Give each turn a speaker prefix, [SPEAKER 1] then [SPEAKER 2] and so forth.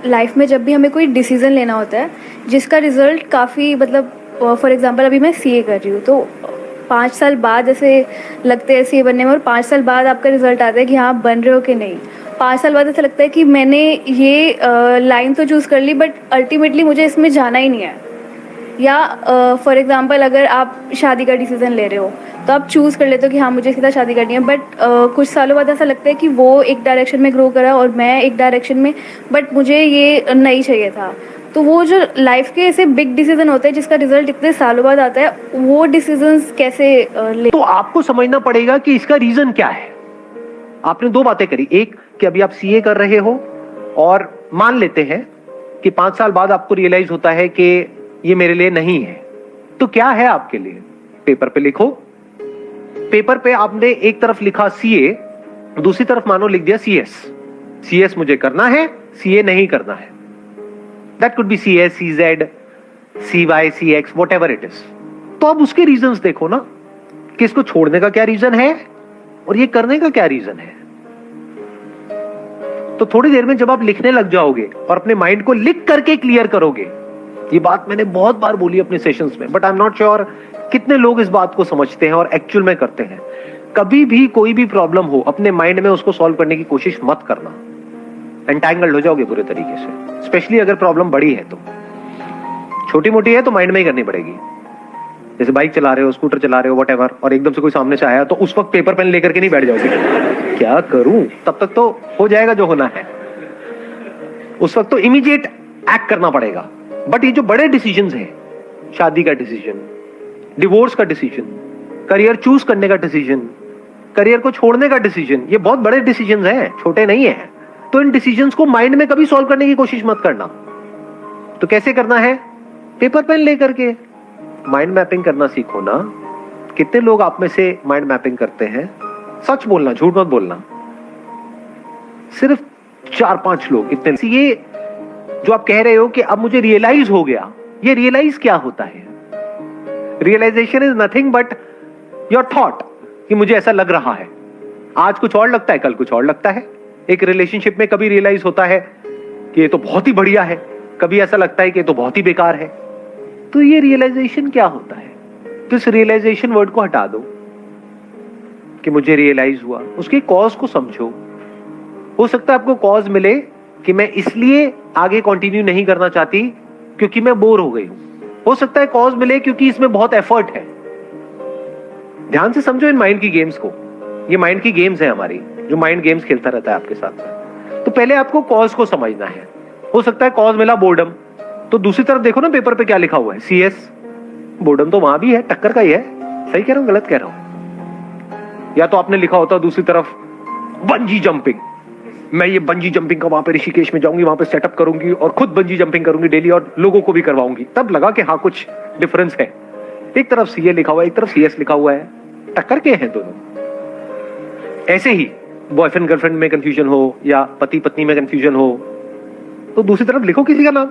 [SPEAKER 1] Life में जब भी हमें कोई डिसीज़न लेना होता है जिसका रिज़ल्ट काफ़ी मतलब फॉर एग्जांपल अभी मैं सीए कर रही हूँ, तो 5 साल बाद ऐसे लगते हैं सीए बनने में, और 5 साल बाद आपका रिज़ल्ट आता है कि हाँ आप बन रहे हो कि नहीं। 5 साल बाद ऐसा लगता है कि मैंने ये लाइन तो चूज़ कर ली बट अल्टीमेटली मुझे इसमें जाना ही नहीं है। या फॉर एग्जांपल अगर आप शादी का डिसीज़न ले रहे हो तो आप चूज़ कर लेते हो कि हाँ मुझे इसके साथ शादी करनी है, बट कुछ सालों बाद ऐसा लगता है कि वो एक डायरेक्शन में ग्रो करा और मैं एक डायरेक्शन में, बट मुझे ये नहीं चाहिए था। तो वो जो लाइफ के ऐसे बिग डिसीजन होते हैं जिसका रिजल्ट इतने सालों बाद आता है, वो डिसीजंस कैसे ले।
[SPEAKER 2] तो आपको समझना पड़ेगा कि इसका रीजन क्या है। आपने दो बातें करी, एक कि अभी आप सीए कर रहे हो और मान लेते हैं कि 5 साल बाद आपको रियलाइज होता है कि ये मेरे लिए नहीं है। तो क्या है आपके लिए? पेपर पे लिखो। पेपर पे आपने एक तरफ लिखा सीए, दूसरी तरफ मानो लिख दिया सीएस। सीएस मुझे करना है, सीए नहीं करना है। That could be CS, CZ, CY, CX, whatever it is. तो अब उसके रीजंस देखो ना कि इसको छोड़ने का क्या रीजन है और ये करने का क्या रीजन है। तो थोड़ी देर में जब आप लिखने लग जाओगे और अपने माइंड को लिख करके क्लियर करोगे, ये बात मैंने बहुत बार बोली अपने सेशंस में, but I am not sure कितने लोग इस बात को समझते हैं और एक्चुअल में करते हैं। कभी भी कोई भी प्रॉब्लम हो, अपने माइंड में उसको सॉल्व करने की कोशिश मत करना, एंटैंगल्ड हो जाओगे बुरे तरीके से। स्पेशली अगर प्रॉब्लम बड़ी है तो, छोटी मोटी है तो माइंड में ही करनी पड़ेगी। जैसे बाइक चला रहे हो, स्कूटर चला रहे हो, व्हाटएवर, और एकदम से कोई सामने से आया तो उस वक्त पेपर पेन लेकर के नहीं बैठ जाओगे क्या करूं, तब तक तो हो जाएगा जो होना है। उस वक्त तो इमीडिएट एक्ट करना पड़ेगा। बट ये जो बड़े डिसीजंस हैं, शादी का डिसीजन, डिवोर्स का डिसीजन, करियर चूज करने का डिसीजन, करियर को छोड़ने का डिसीजन, ये बहुत बड़े डिसीजंस हैं, छोटे नहीं है। तो इन डिसीजंस को माइंड में कभी सॉल्व करने की कोशिश मत करना। तो कैसे करना है? पेपर पेन लेकर के माइंड मैपिंग करना सीखो ना। कितने लोग आप में से माइंड मैपिंग करते हैं? सच बोलना, झूठ मत बोलना। सिर्फ 4-5 लोग इतने। ये जो आप कह रहे हो कि अब मुझे रियलाइज हो गया, ये रियलाइज क्या होता है? Realisation is nothing but your thought, कि मुझे ऐसा लग रहा है। आज कुछ और लगता है, कल कुछ और लगता है। एक रिलेशनशिप में कभी रियलाइज होता है कि ये तो बहुत ही बढ़िया है, कभी ऐसा लगता है कि ये तो बहुत ही बेकार है। तो ये रियलाइजेशन क्या होता है? तो इस रियलाइजेशन वर्ड को हटा दो कि मुझे रियलाइज हुआ। उसके कॉज को समझो। हो सकता है आपको कॉज मिले कि मैं इसलिए आगे कंटिन्यू नहीं करना चाहती क्योंकि मैं बोर हो गई हूं। हो सकता है कॉज मिले क्योंकि इसमें बहुत एफर्ट है। ध्यान से समझो इन माइंड की गेम्स को। ये माइंड की गेम्स है हमारी, जो माइंड गेम्स खेलता रहता है आपके साथ। तो पहले आपको कॉज को समझना है। हो सकता है कॉज मिला बोर्डम, तो दूसरी तरफ देखो ना पेपर पे क्या लिखा हुआ है, सीएस। बोर्डम तो वहां भी है, टक्कर का ही है। सही कह रहा हूं, गलत कह रहा हूं? या तो आपने लिखा होता दूसरी तरफ बंजी जंपिंग। मैं ये बंजी जंपिंग का वहां पे ऋषिकेश में जाऊंगी, वहां पे सेटअप करूंगी और खुद बंजी जंपिंग करूंगी डेली और लोगों को भी करवाऊंगी। तब लगा कि हाँ कुछ डिफरेंस है। एक तरफ सीए लिखा हुआ है, एक तरफ सीएस लिखा हुआ है, टक्कर के हैं दोनों। ऐसे ही बॉयफ्रेंड गर्लफ्रेंड में कंफ्यूजन हो या पति पत्नी में कंफ्यूजन हो, तो दूसरी तरफ लिखो किसी का नाम।